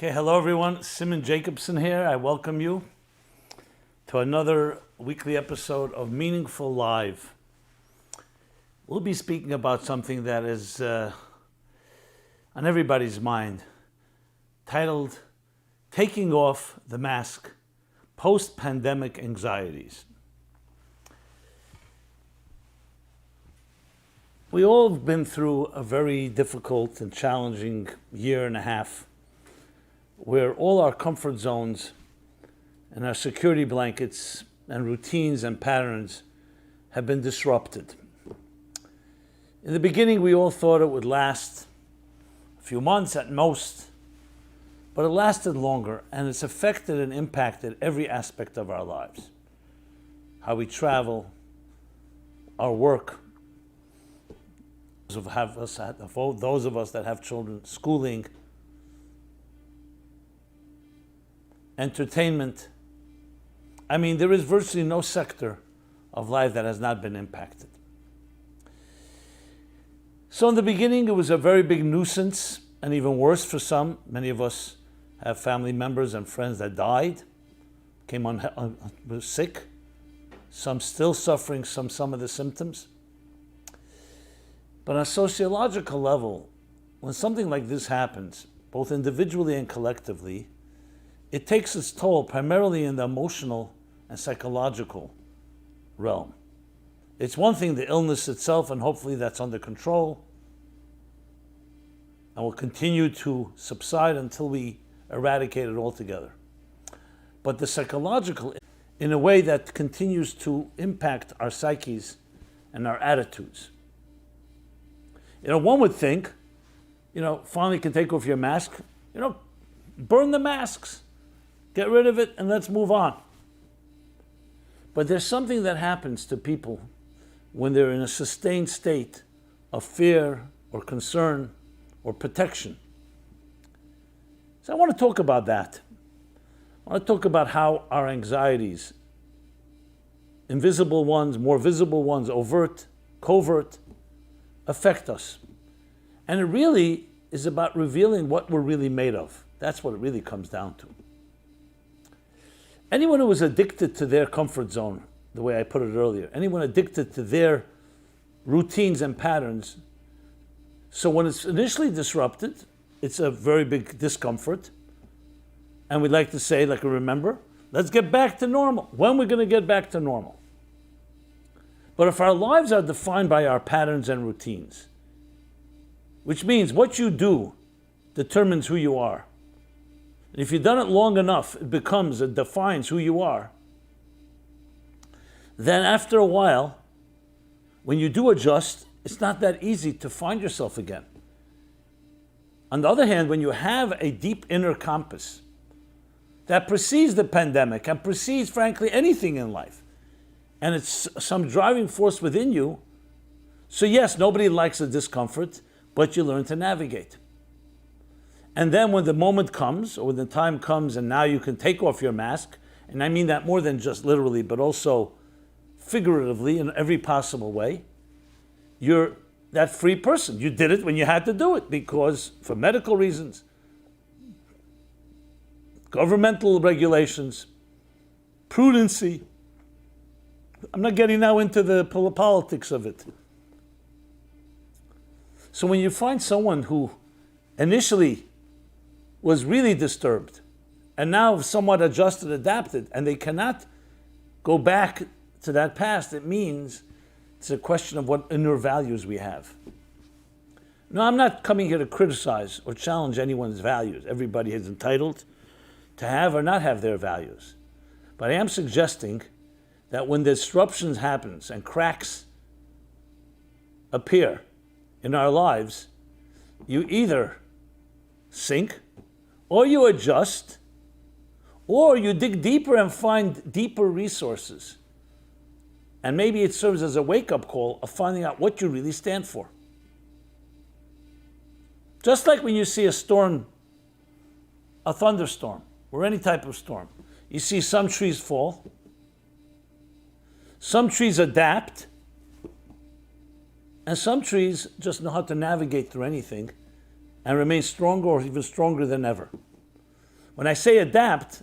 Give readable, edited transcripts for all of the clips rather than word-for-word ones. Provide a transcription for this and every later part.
Okay, hello everyone. Rabbi Jacobson here. I welcome you to another weekly episode of Meaningful Live. We'll be speaking about something that is on everybody's mind, titled Taking Off the Mask, Post-Pandemic Anxieties. We all have been through a very difficult and challenging year and a half where all our comfort zones and our security blankets and routines and patterns have been disrupted. In the beginning, we all thought it would last a few months at most, but it lasted longer, and it's affected and impacted every aspect of our lives. How we travel, our work, those of us that have children, schooling, entertainment. I mean, there is virtually no sector of life that has not been impacted. So in the beginning, it was a very big nuisance, and even worse for some. Many of us have family members and friends that died, were sick, some still suffering some of the symptoms. But on a sociological level, when something like this happens, both individually and collectively, it takes its toll primarily in the emotional and psychological realm. It's one thing, the illness itself, and hopefully that's under control and will continue to subside until we eradicate it altogether. But the psychological, in a way that continues to impact our psyches and our attitudes. One would think, finally you can take off your mask, burn the masks. Get rid of it and let's move on. But there's something that happens to people when they're in a sustained state of fear or concern or protection. So I want to talk about that. I want to talk about how our anxieties, invisible ones, more visible ones, overt, covert, affect us. And it really is about revealing what we're really made of. That's what it really comes down to. Anyone who is addicted to their comfort zone, the way I put it earlier, anyone addicted to their routines and patterns, so when it's initially disrupted, it's a very big discomfort. And we'd like to say, remember, let's get back to normal. When we're going to get back to normal? But if our lives are defined by our patterns and routines, which means what you do determines who you are. If you've done it long enough, it defines who you are. Then after a while, when you do adjust, it's not that easy to find yourself again. On the other hand, when you have a deep inner compass that precedes the pandemic and precedes, frankly, anything in life, and it's some driving force within you, so yes, nobody likes the discomfort, but you learn to navigate. And then when the moment comes, or when the time comes, and now you can take off your mask, and I mean that more than just literally, but also figuratively in every possible way, you're that free person. You did it when you had to do it, because for medical reasons, governmental regulations, prudency. I'm not getting now into the politics of it. So when you find someone who initially was really disturbed, and now somewhat adjusted, adapted, and they cannot go back to that past, it means it's a question of what inner values we have. Now, I'm not coming here to criticize or challenge anyone's values. Everybody is entitled to have or not have their values. But I am suggesting that when disruptions happens and cracks appear in our lives, you either sink, or you adjust, or you dig deeper and find deeper resources. And maybe it serves as a wake-up call of finding out what you really stand for. Just like when you see a storm, a thunderstorm, or any type of storm, you see some trees fall, some trees adapt, and some trees just know how to navigate through anything and remain stronger or even stronger than ever. When I say adapt,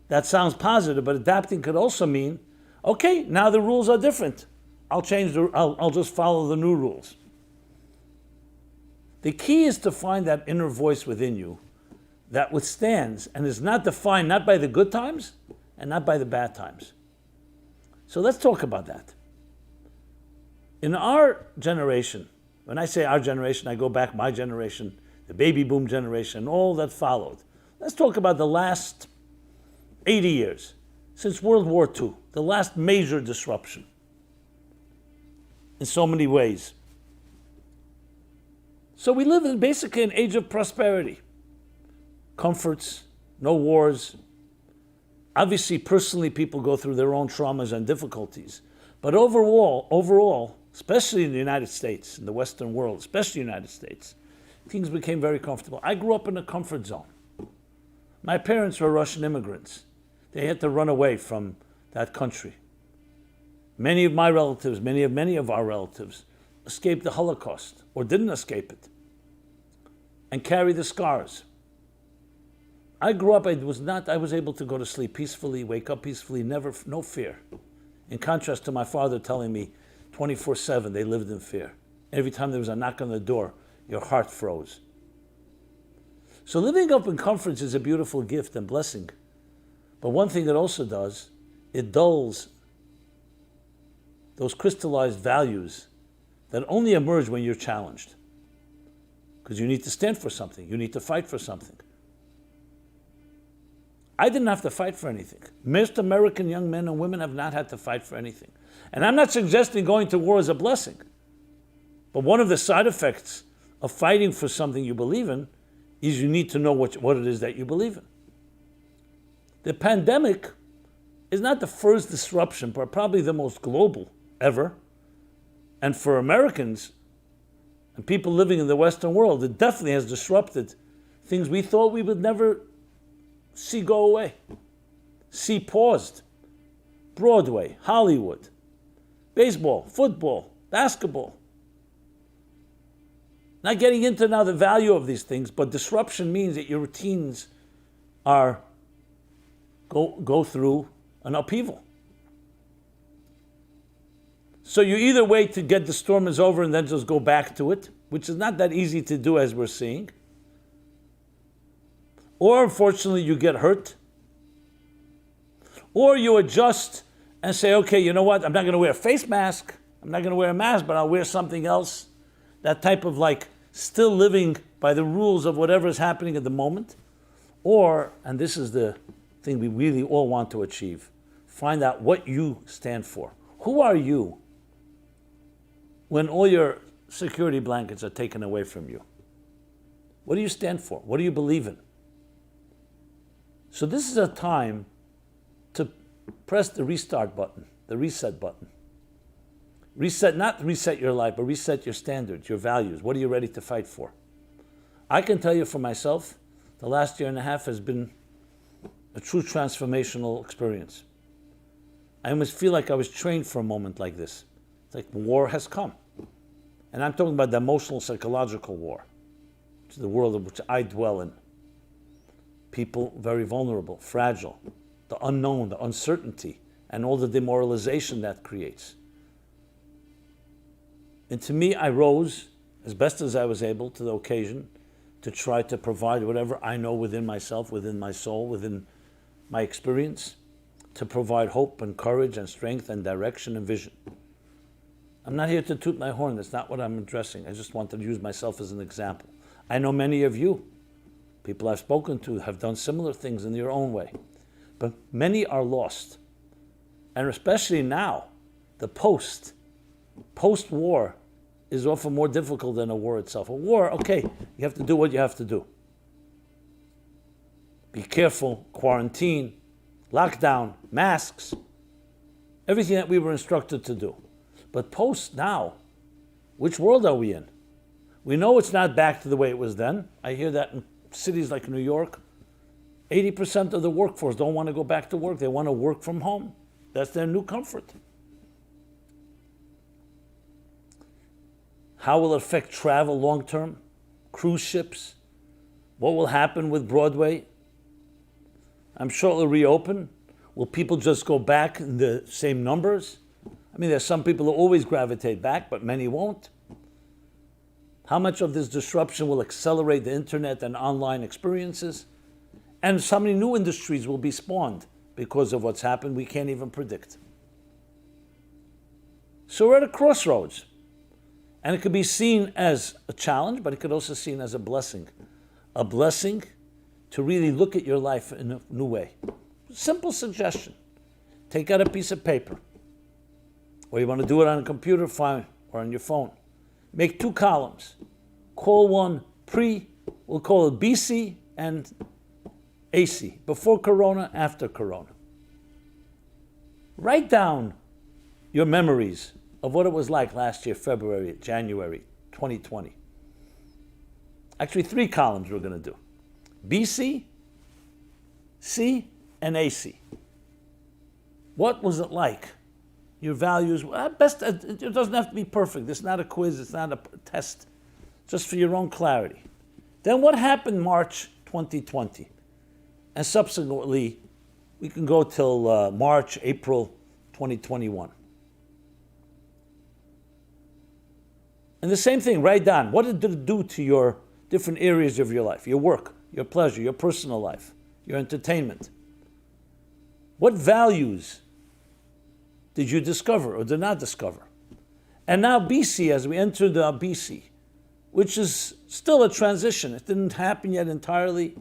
that sounds positive, but adapting could also mean, okay, now the rules are different. I'll just follow the new rules. The key is to find that inner voice within you that withstands and is not defined not by the good times and not by the bad times. So let's talk about that. In our generation, when I say our generation, I go back my generation, the baby boom generation, all that followed. Let's talk about the last 80 years, since World War II, the last major disruption in so many ways. So we live in basically an age of prosperity. Comforts, no wars. Obviously, personally, people go through their own traumas and difficulties. But overall, especially in the United States, in the Western world, especially the United States, things became very comfortable. I grew up in a comfort zone. My parents were Russian immigrants. They had to run away from that country. Many of our relatives escaped the Holocaust or didn't escape it and carry the scars. I grew up, I was able to go to sleep peacefully, wake up peacefully, no fear. In contrast to my father telling me 24/7 they lived in fear. Every time there was a knock on the door, your heart froze. So living up in comforts is a beautiful gift and blessing. But one thing it also does, it dulls those crystallized values that only emerge when you're challenged. Because you need to stand for something. You need to fight for something. I didn't have to fight for anything. Most American young men and women have not had to fight for anything. And I'm not suggesting going to war is a blessing. But one of the side effects of fighting for something you believe in is you need to know what it is that you believe in. The pandemic is not the first disruption, but probably the most global ever. And for Americans and people living in the Western world, it definitely has disrupted things we thought we would never see go away, see paused. Broadway, Hollywood, baseball, football, basketball. Not getting into now the value of these things, but disruption means that your routines go through an upheaval. So you either wait to get the storm is over and then just go back to it, which is not that easy to do as we're seeing. Or unfortunately you get hurt. Or you adjust and say, okay, you know what, I'm not going to wear a face mask. I'm not going to wear a mask, but I'll wear something else. That type of still living by the rules of whatever is happening at the moment. Or, and this is the thing we really all want to achieve, find out what you stand for. Who are you when all your security blankets are taken away from you? What do you stand for? What do you believe in? So this is a time to press the restart button, the reset button. Reset, not reset your life, but reset your standards, your values. What are you ready to fight for? I can tell you for myself, the last year and a half has been a true transformational experience. I almost feel like I was trained for a moment like this. It's like war has come. And I'm talking about the emotional, psychological war, which is the world in which I dwell in. People very vulnerable, fragile, the unknown, the uncertainty, and all the demoralization that creates. And to me, I rose as best as I was able to the occasion to try to provide whatever I know within myself, within my soul, within my experience, to provide hope and courage and strength and direction and vision. I'm not here to toot my horn. That's not what I'm addressing. I just want to use myself as an example. I know many of you, people I've spoken to, have done similar things in your own way. But many are lost. And especially now, the post-war is often more difficult than a war itself. A war, okay, you have to do what you have to do. Be careful, quarantine, lockdown, masks, everything that we were instructed to do. But post now, which world are we in? We know it's not back to the way it was then. I hear that in cities like New York, 80% of the workforce don't want to go back to work. They want to work from home. That's their new comfort. How will it affect travel long term? Cruise ships? What will happen with Broadway? I'm sure it'll reopen. Will people just go back in the same numbers? I mean, there's some people who always gravitate back, but many won't. How much of this disruption will accelerate the internet and online experiences? And so many new industries will be spawned because of what's happened, we can't even predict. So we're at a crossroads. And it could be seen as a challenge, but it could also be seen as a blessing. A blessing to really look at your life in a new way. Simple suggestion. Take out a piece of paper. Or you want to do it on a computer, fine, or on your phone. Make 2 columns. Call one we'll call it BC and AC. Before Corona, after Corona. Write down your memories of what it was like last year, February, January 2020. Actually, 3 columns we're going to do. BC, C, and AC. What was it like? Your values, at best, it doesn't have to be perfect. It's not a quiz, it's not a test. Just for your own clarity. Then what happened March 2020? And subsequently, we can go till March, April 2021. And the same thing, write down, what did it do to your different areas of your life? Your work, your pleasure, your personal life, your entertainment. What values did you discover or did not discover? And now BC, as we entered BC, which is still a transition. It didn't happen yet entirely.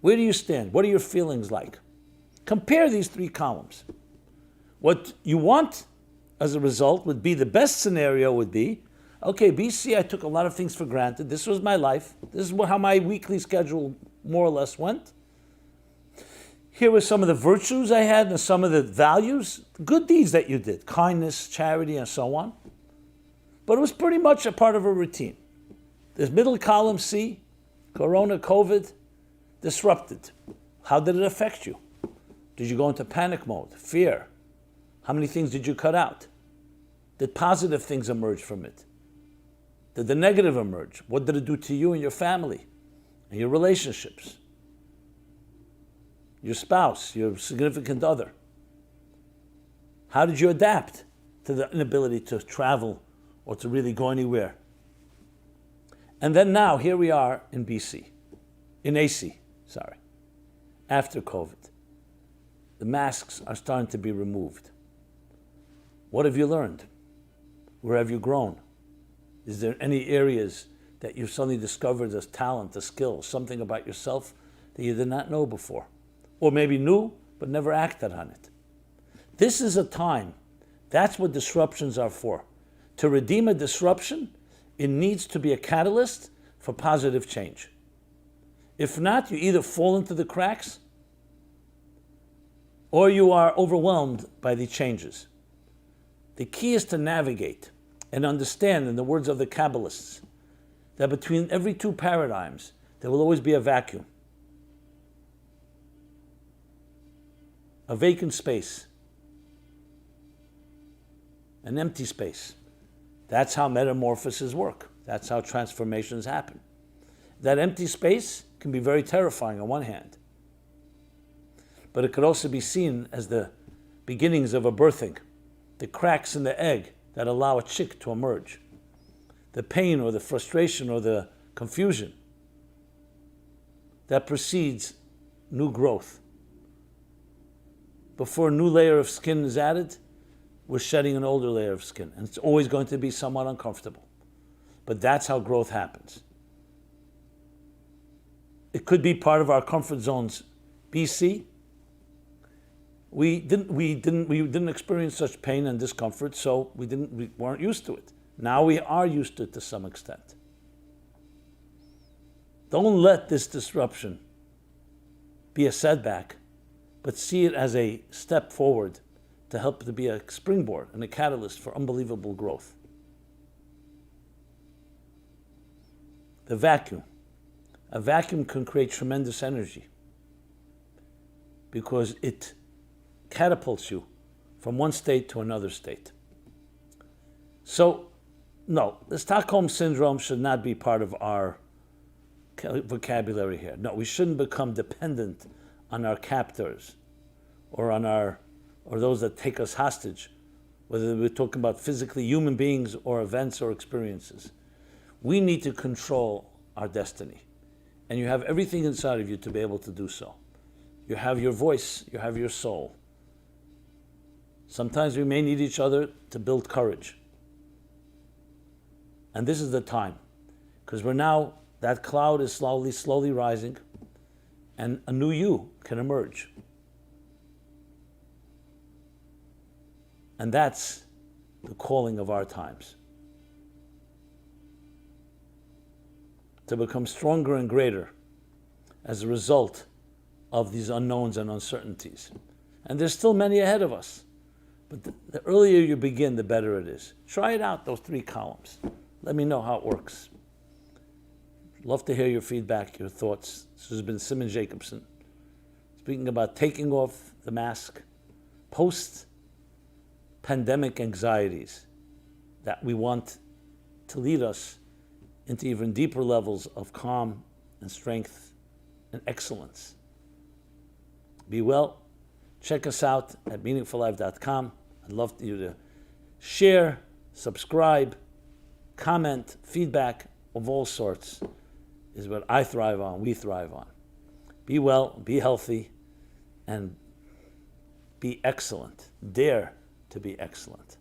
Where do you stand? What are your feelings like? Compare these 3 columns. What you want as a result would be, the best scenario would be, okay, BC, I took a lot of things for granted. This was my life. This is how my weekly schedule more or less went. Here were some of the virtues I had and some of the values, good deeds that you did, kindness, charity, and so on. But it was pretty much a part of a routine. This middle column, C, Corona, COVID, disrupted. How did it affect you? Did you go into panic mode, fear? How many things did you cut out? Did positive things emerge from it? Did the negative emerge? What did it do to you and your family and your relationships? Your spouse, your significant other? How did you adapt to the inability to travel or to really go anywhere? And then now, here we are in AC, after COVID. The masks are starting to be removed. What have you learned? Where have you grown? Is there any areas that you've suddenly discovered as talent, a skill, something about yourself that you did not know before? Or maybe knew, but never acted on it. This is a time, that's what disruptions are for. To redeem a disruption, it needs to be a catalyst for positive change. If not, you either fall into the cracks or you are overwhelmed by the changes. The key is to navigate and understand, in the words of the Kabbalists, that between every 2 paradigms, there will always be a vacuum. A vacant space, an empty space. That's how metamorphoses work. That's how transformations happen. That empty space can be very terrifying on one hand, but it could also be seen as the beginnings of a birthing, the cracks in the egg that allow a chick to emerge, the pain or the frustration or the confusion that precedes new growth. Before a new layer of skin is added, we're shedding an older layer of skin. And it's always going to be somewhat uncomfortable. But that's how growth happens. It could be part of our comfort zones. BC, we didn't experience such pain and discomfort, so we weren't used to it. Now we are used to it to some extent. Don't let this disruption be a setback, but see it as a step forward to help to be a springboard and a catalyst for unbelievable growth. The vacuum. A vacuum can create tremendous energy because it catapults you from one state to another state. So, no, the Stockholm Syndrome should not be part of our vocabulary here. No, we shouldn't become dependent on our captors or or those that take us hostage, whether we're talking about physically human beings or events or experiences. We need to control our destiny. And you have everything inside of you to be able to do so. You have your voice, you have your soul. Sometimes we may need each other to build courage. And this is the time, because that cloud is slowly rising, and a new you can emerge. And that's the calling of our times. To become stronger and greater as a result of these unknowns and uncertainties. And there's still many ahead of us. But the earlier you begin, the better it is. Try it out, those 3 columns. Let me know how it works. Love to hear your feedback, your thoughts. This has been Rabbi Jacobson, speaking about taking off the mask, post-pandemic anxieties that we want to lead us into even deeper levels of calm and strength and excellence. Be well. Check us out at meaningfullife.com. I'd love you to share, subscribe, comment, feedback of all sorts is what I thrive on, we thrive on. Be well, be healthy, and be excellent. Dare to be excellent.